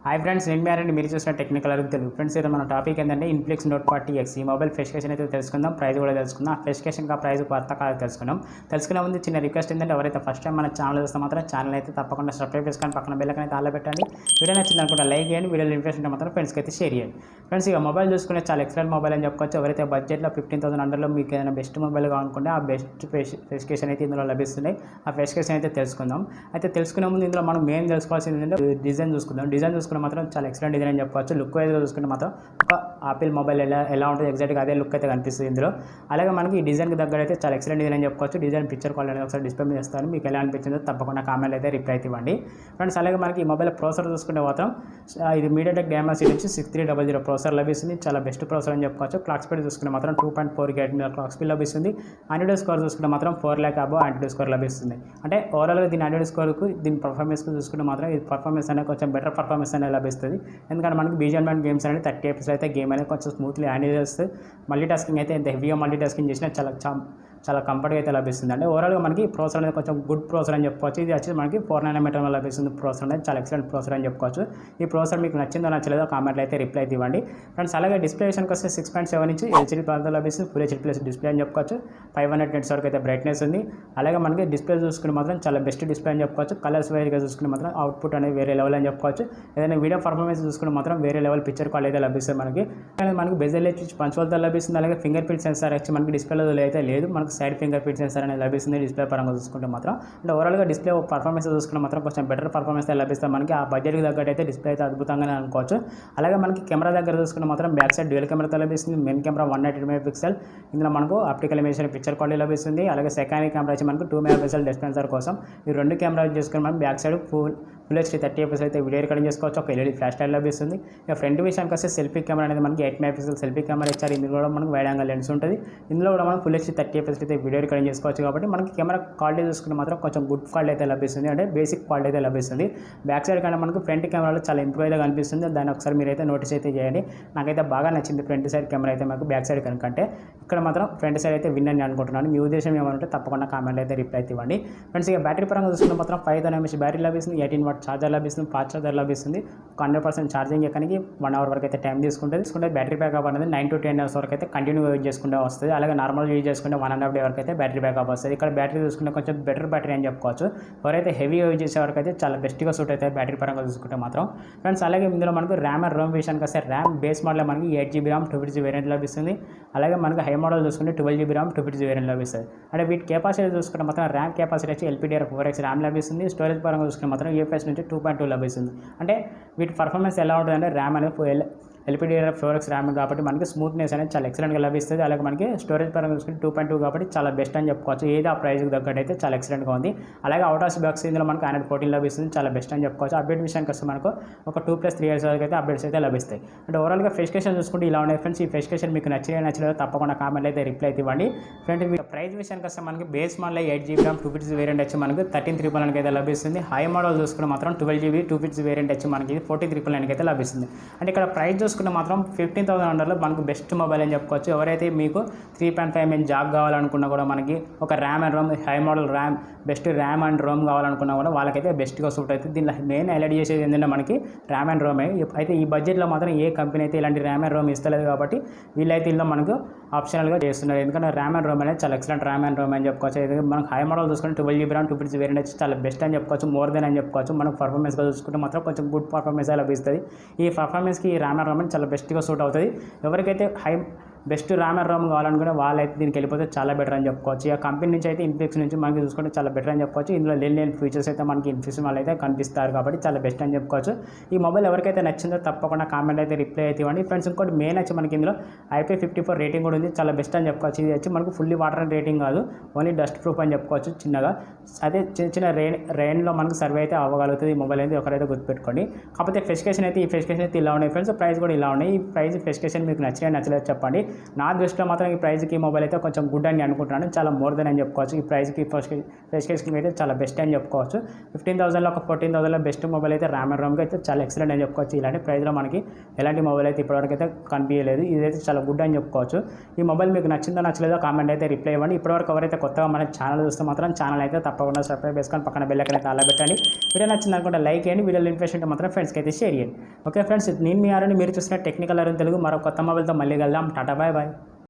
Hi friends, నేను మ్యారండి. మీరు చూసిన టెక్నికల్ అరుగు తెలుగు. ఫ్రెండ్స్, ఇది మన టాపిక్ ఏంటంటే ఇన్ఫ్లిక్స్ నోట్ 40X ఈ మొబైల్ స్పెసిఫికేషన్ అయితే తెలుసుకుందాం, ప్రైస్ కూడా తెలుసుకుందాం. ఆ స్పెసిఫికేషన్ ప్రైస్ కొత్త కాదు తెలుసుకున్నాం. తెలుసుకునే ముందు చిన్న రిక్వెస్ట్ ఏంటంటే ఎవరైతే ఫస్ట్ టైం మన ఛానల్ చూస్తే మాత్రం ఛానల్ అయితే తప్పకుండా సబ్స్క్రైబ్ చేసుకొని పక్కన బెల్ ఐకాన్ అయితే ఆల్ పెట్టండి. వీడియో నచ్చింది అనుకుంటే లైక్ చేయండి, వీడియోలో ఇంట్రెస్ట్ ఉంటే మాత్రం ఫ్రెండ్స్కి అయితే షేర్ చేయండి. ఫ్రెండ్స్, ఇక మొబైల్ చూసుకునే చాలా ఎక్సలెంట్ మొబైల్ అని చెప్పుకోవచ్చు. ఎవరైతే బడ్జెట్లో 15,000 అండర్లో మీకు ఏదైనా బెస్ట్ మొబైల్ కావాలనుకుంటే ఆ బెస్ట్ స్పెసిఫికేషన్ అయితే ఇందులో లభిస్తున్నాయి. ఆ స్పెసిఫికేషన్ అయితే తెలుసుకుందాం. అయితే తెలుసుకునే ముందు ఇందులో మనం మెయిన్ తెలుసుకోవాల్సింది ఏంటంటే డిజైన్ చూసుకుందాం. డిజైన్ చూసుకుంటే మాత్రం చాలా ఎక్సలెంట్ డిజైన్ అని చెప్పుకోవచ్చు. లుక్ వైజ్గా చూసుకుంటే మాత్రం ఒక ఆపిల్ మొబైల్ ఎలా ఉంటుంది ఎగ్జాక్ట్గా అదే లుక్ అయితే కనిపిస్తుంది ఇందులో. అలాగే మనకి ఈ డిజైన్కి దగ్గర అయితే చాలా ఎక్సలెంట్ డిజైన్ అని చెప్పుకోవచ్చు. డిజైన్ పిక్చర్ క్వాలిటీ అనేది ఒకసారి డిస్ప్లే మీద చేస్తాను. మీకు ఎలా అనిపించిందో తప్పకుండా కామెంట్ అయితే రిప్లై అయితే ఇవ్వండి ఫ్రెండ్స్. అలాగే మనకి ఈ మొబైల్ ప్రాసెసర్ చూసుకుంటే మాత్రం ఇది మీడియాటెక్ డైమెన్సిటీ నుంచి 6300 ప్రాసెసర్ లభిస్తుంది. చాలా బెస్ట్ ప్రాసెసర్ అని చెప్పుకోవచ్చు. క్లాక్ స్పీడ్ చూసుకుంటే మాత్రం 2.4 GHz క్లాక్ స్పీడ్ లభిస్తుంది. ఆండ్రాయిడ్ స్కోర్ చూసుకుంటే మాత్రం 4 lakh అబో ఆండ్రాయిడ్ స్కోర్ లభిస్తుంది. అంటే ఓవరాల్గా దీని ఆండ్రాయిడ్ స్కోర్కు దీని పర్ఫార్మెన్స్కి చూసుకుంటే మాత్రం ఈ పర్ఫార్మెన్స్ అనేది కొంచెం బెటర్ పర్ఫార్మెన్స్ అనేది లభిస్తుంది. ఎందుకంటే మనకి బీజిఎంఐ గేమ్స్ అనేది 30 FPS అయితే గేమ్ అనేది కొంచెం స్మూత్లీ హ్యాండిల్ చేస్తుంది. మల్టీ టాస్కింగ్ అయితే ఎంత హెవీగా మల్టీ టాస్కింగ్ చేసినా చాలా కంఫర్ట్గా అయితే లభిస్తుంది. అంటే ఓవరాల్గా మనకి ప్రాసెసర్ అనేది కొంచెం గుడ్ ప్రాసెసర్ అని చెప్పుకోవచ్చు. ఇది వచ్చి మనకి 4 nm లభిస్తుంది. ప్రాసెసర్ అనేది చాలా ఎక్సలెంట్ ప్రాసెసర్ అని చెప్పుకోవచ్చు. ఈ ప్రాసెసర్ మీకు నచ్చిందో నచ్చలేదో కామెంట్లో అయితే రిప్లై అయితే ఇవ్వండి ఫ్రెండ్స్. అలాగే డిస్ప్లే విషయానికి వస్తే 6.7 ఇంచ్ LCD ప్లాన్తో లభిస్తుంది. ఫుల్ HD ప్లస్ డిస్ప్లే అని చెప్పుకోవచ్చు. 500 nits వరకు అయితే బ్రైట్నెస్ ఉంది. అలాగే మనకి డిస్ప్లే చూసుకుని మాత్రం చాలా బెస్ట్ డిస్ప్లే అని చెప్పుకోవచ్చు. కలర్స్ వైజ్గా చూసుకుని మాత్రం అవుట్పుట్ అనేది వేరే లెవెల్ అని చెప్పుకోవచ్చు. ఏదైనా వీడియో పర్ఫార్మెన్స్ చూసుకుని మాత్రం వేరే లెవెల్ పిక్చర్ క్వాలిటీ అయితే లభిస్తుంది మనకి బెజల్ హెచ్ పంచువల్తో లభిస్తుంది. అలాగే ఫింగర్ ప్రింట్ సెన్సార్ వచ్చి మనకి డిస్ప్లేలో అయితే లేదు. మనకి సైడ్ ఫింగర్ ప్రింట్ సెన్సార్ అనేది లభిస్తుంది డిస్ప్లే పరంగా చూసుకుంటే మాత్రం. అంటే ఓవరాల్గా డిస్ప్లే పర్ఫార్మెన్స్ చూసుకుంటే మాత్రం కొంచెం బెటర్ పర్ఫార్మెన్స్ అయితే లభిస్తుంది మనకి. ఆ బడ్జెట్కి తగ్గట్టు అయితే డిస్ప్లే అయితే అద్భుతంగానే అనుకోవచ్చు. అలాగే మనకి కెమెరా దగ్గర చూసుకుంటే మాత్రం బ్యాక్ సైడ్ డ్యూయల్ కెమెరాతో లభిస్తుంది. Main camera 180 MP. ఇందులో మనకు ఆప్టికల్ ఇమేజ్ పిక్చర్ క్వాలిటీ లభిస్తుంది. అలాగే సెకండరీ కెమెరా వచ్చి మనకు 2 MP డెప్త్ సెన్సార్ కోసం ఈ రెండు కెమెరాలు చేసుకుని మనం back side full HD 30 FPS అయితే వీడియో రికార్డింగ్ చేసుకోవచ్చు. ఒక LED ఫ్లాష్ లైట్ లభిస్తుంది. ఇక ఫ్రంట్ విషయానికి వస్తే సెల్ఫీ కెమెరా అనేది మనకి 8 MP సెల్ఫీ కెమెరా ఇచ్చారు. ఇందులో కూడా మనకు వైడ్ యాంగిల్ లెన్స్ ఉంటుంది. ఇందులో కూడా మనం ఫుల్ HD 30 FPS అయితే వీడియో రికార్డింగ్ చేసుకోవచ్చు. కాబట్టి మనకి కెమెరా క్వాలిటీ చూసుకుంటే మాత్రం కొంచెం గుడ్ క్వాలిటీ అయితే లభిస్తుంది. అంటే బేసిక్ క్వాలిటీ అయితే లభిస్తుంది. బ్యాక్ సైడ్ కంటే మనకు ఫ్రంట్ కెమెరాలో చాలా ఇంప్రూవ్ అయితే కనిపిస్తుంది. దాన్ని ఒకసారి మీరైతే నోటీస్ అయితే చేయండి. నాకైతే బాగా నచ్చింది ఫ్రంట్ సైడ్ కెమెరా అయితే మనకు బ్యాక్ సైడ్ కనుకంటే. ఇక్కడ మాత్రం ఫ్రంట్ సైడ్ అయితే విన్ అని అనుకుంటున్నాను. మీ ఉద్దేశం ఏమంటే తప్పకుండా కామెంట్ అయితే రిప్లై అయితే ఇవ్వండి ఫ్రెండ్స్. ఇక బ్యాటరీ పరంగా చూసుకుంటే మాత్రం 5000 mAh బ్యాటరీ లభిస్తుంది. 18 watt ఛార్జర్ లభిస్తుంది. ఫాస్ట్ ఛార్జర్ లభిస్తుంది. 100% ఛార్జింగ్ ఎక్కడికి 1 hour వరకు అయితే టైం తీసుకుంటే బ్యాటరీ బ్యాకప్ అనేది 9 to 10 hours వరకు అయితే కంటిన్యూ యూజ్ చేసుకుంటే వస్తుంది. అలాగే నార్మల్ యూజ్ చేసుకుంటే 1.5 day వరకు అయితే బ్యాటరీ బ్యాకప్ వస్తుంది. ఇక్కడ బ్యాటరీ చూసుకుంటే కొంచెం బెటర్ బ్యాటరీ అని చెప్పుకోవచ్చు. ఎవరైతే హెవీ యూజ్ చేసే వరకు అయితే చాలా బెస్ట్గా సూట్ అయితే బ్యాటరీ పరంగా చూసుకుంటే మాత్రం ఫ్రెండ్స్. అలాగే ఇందులో మనకు ర్యామ్ అండ్ రోమ్ విషయానికి వస్తే ర్యామ్ బేస్ మోడల్ మనకి 8GB RAM 250 వేరియంట్ లభిస్తుంది. అలాగే మనకు హై మోడల్ చూసుకుంటే 12GB RAM 250 వేరియంట్ లభిస్తుంది. అంటే వీటి కెపాసిటీ చూసుకుంటే మాత్రం ర్యామ్ కెపాసిటీ వచ్చి LPDDR4X ర్యామ్ లభిస్తుంది. స్టోరేజ్ పరంగా చూసుకుంటే మాత్రం UFS నుంచి 2.2 లభిస్తుంది. అంటే వీటి పర్ఫార్మెన్స్ ఎలా ఉంటుందంటే ర్యామ్ అనేది LPDDR4X ర్యామ్ కాబట్టి మనకి స్మూత్నెస్ అనేది చాలా ఎక్సలెంట్గా లభిస్తుంది. అలాగే మనకి స్టోరేజ్ పరంగా చూసుకుంటే 2.2 కాబట్టి చాలా బెస్ట్ అని చెప్పుకోవచ్చు. ఏది ఆ ప్రైస్కి తగ్గట్టు అయితే చాలా ఎక్సలెంట్గా ఉంది. అలాగే అవుట్ ఆఫ్ బాక్స్ ఇందులో మనకు Android 14 లభిస్తుంది. చాలా బెస్ట్ అని చెప్పుకోవచ్చు. అప్డేట్ విషయానికి వస్తే మనకు ఒక 2+3 years వరకు అయితే అప్డేట్స్ అయితే లభిస్తాయి. అంటే ఓవరాల్గా స్పెసిఫికేషన్ చూసుకుంటే ఇలా ఉన్నాయి ఫ్రెండ్స్. ఈ స్పెసిఫికేషన్ మీకు నచ్చలేదో తప్పకుండా కామెంట్ అయితే రిప్లై అయితే ఇవ్వండి ఫ్రెండ్స్. మీకు ప్రైస్ విషయానికి వస్తే మనకి base model 8GB RAM 250 variant వచ్చి మనకి 13,999 అయితే లభిస్తుంది. హై మోడల్ చూసుకుంటే మాత్రం 12GB 250 వేరియంట్ వచ్చి మనకి 14,999 అయితే లభిస్తుంది. అంటే ఇక్కడ ప్రైస్ చూసుకుంటే మాత్రం 15,000 అండర్లో మనకు బెస్ట్ మొబైల్ అని చెప్పుకోవచ్చు. ఎవరైతే మీకు 3.5 mm జాగ్ కావాలనుకున్నా కూడా మనకి ఒక RAM and ROM high model best RAM and ROM కావాలనుకున్నా కూడా వాళ్ళకైతే బెస్ట్గా సూట్ అవుతుంది. దీనిలో మెయిన్ హైలైట్ చేసేది ఏంటంటే మనకి ర్యామ్ అండ్ రోమే. అయితే ఈ బడ్జెట్లో మాత్రం ఏ కంపెనీ అయితే ఇలాంటి ర్యామ్ అండ్ రోమ్ ఇస్తలేదు కాబట్టి వీళ్ళైతే ఇందులో మనకు ఆప్షనల్గా చేస్తున్నారు. ఎందుకంటే ర్యామ్ అండ్ రోమ్ అనేది చాలా ఎక్సలెంట్ ర్యామ్ అండ్ రోమ్ అని చెప్పుకోవచ్చు. అయితే మనకు హై మోడల్ చూసుకుంటే 12GB RAM 250 వేరియంట్ వచ్చి చాలా బెస్ట్ అని చెప్పుకోవచ్చు. మోర్ దెన్ అని చెప్పుకోవచ్చు. మనకు పర్ఫార్మెన్స్గా చూసుకుంటే మాత్రం కొంచెం గుడ్ పర్ఫార్మెన్స్ లభిస్తుంది. ఈ పర్ఫార్మెన్స్కి ఈ ర్యామ్ అండ్ రోమ్ చాలా బెస్ట్గా సూట్ అవుతుంది. ఎవరికైతే బెస్ట్ ర్యామ్ అండ్ రోమ్ కావాలనుకుంటే వాళ్ళైతే దీనికి వెళ్ళిపోతే చాలా బెటర్ అని చెప్పుకోవచ్చు. ఈ కంపెనీ నుంచి అయితే ఇన్ఫినిక్స్ నుంచి మనకి చూసుకుంటే చాలా బెటర్ అని చెప్పుకోవచ్చు. ఇందులో లేని ఫీచర్స్ అయితే మనకి ఇన్ఫినిక్స్ వాళ్ళు అయితే కనిపిస్తారు కాబట్టి చాలా బెస్ట్ అని చెప్పుకోవచ్చు. ఈ మొబైల్ ఎవరికైతే నచ్చిందో తప్పకుండా కామెంట్ అయితే రిప్లై అయితే ఇవ్వండి ఫ్రెండ్స్. ఇంకోటి మెయిన్ వచ్చి మనకి ఇందులో IP54 రేటింగ్ కూడా ఉంది. చాలా బెస్ట్ అని చెప్పుకోవచ్చు. ఇది వచ్చి మనకు ఫుల్లీ వాటర్ రేటింగ్ కాదు, ఓన్లీ డస్ట్ ప్రూఫ్ అని చెప్పుకోవచ్చు చిన్నగా. అదే చిన్న రెయిన్లో మనకు సర్వే అయితే అవ్వగలుగుతుంది ఈ మొబైల్ అయితే ఒకరైతే గుర్తుపెట్టుకోండి. కాకపోతే ఈ స్పెసిఫికేషన్ అయితే ఇలా ఉన్నాయి ఫ్రెండ్స్. ప్రైస్ కూడా ఇలా ఉన్నాయి. ఈ ప్రైస్ స్పెసిఫికేషన్ మీకు నచ్చలేదు చెప్పండి. నా దృష్టిలో మాత్రం ఈ ప్రైస్కి మొబైల్ అయితే కొంచెం గుడ్ అని అనుకుంటున్నాను. చాలా మోర్ దెన్ అని చెప్పుకోవచ్చు. ఈ ప్రైస్కి స్పెసిఫికేషన్ అయితే చాలా బెస్ట్ అని చెప్పుకోవచ్చు. 15,000లో ఒక 14,000లో బెస్ట్ మొబైల్ అయితే ర్యామ్ అండ్ రోమ్కి అయితే చాలా ఎక్సలెంట్ అని చెప్పుకోవచ్చు. ఇలాంటి ప్రైస్లో మనకి ఎలాంటి మొబైల్ అయితే ఇప్పటివరకు అయితే కనిపించలేదు. ఇదైతే చాలా గుడ్ అని చెప్పుకోవచ్చు. ఈ మొబైల్ మీకు నచ్చిందో నచ్చలేదో కామెంట్ అయితే రిప్లై ఇవ్వండి. ఇప్పటివరకు ఎవరైతే కొత్తగా మన ఛానల్ చూస్తే మాత్రం ఛానల్ అయితే తప్పకుండా సబ్స్క్రైబ్ చేసుకొని పక్కన బెల్ ఐకాన్ అయితే అలా పెట్టండి. వీడియో నచ్చింది అనుకుంటే లైక్ చేయండి. వీడియోలో ఇన్ఫర్మేషన్ ఉంటే మాత్రం ఫ్రెండ్స్కి అయితే షేర్ చేయండి. ఓకే ఫ్రెండ్స్, నేను మీ ఆరని మీరు చూసిన టెక్నికల్ అరుణ్ తెలుగు మరో కొత్త మొబైల్తో మళ్ళీ వెళ్దాం. Tata bye bye.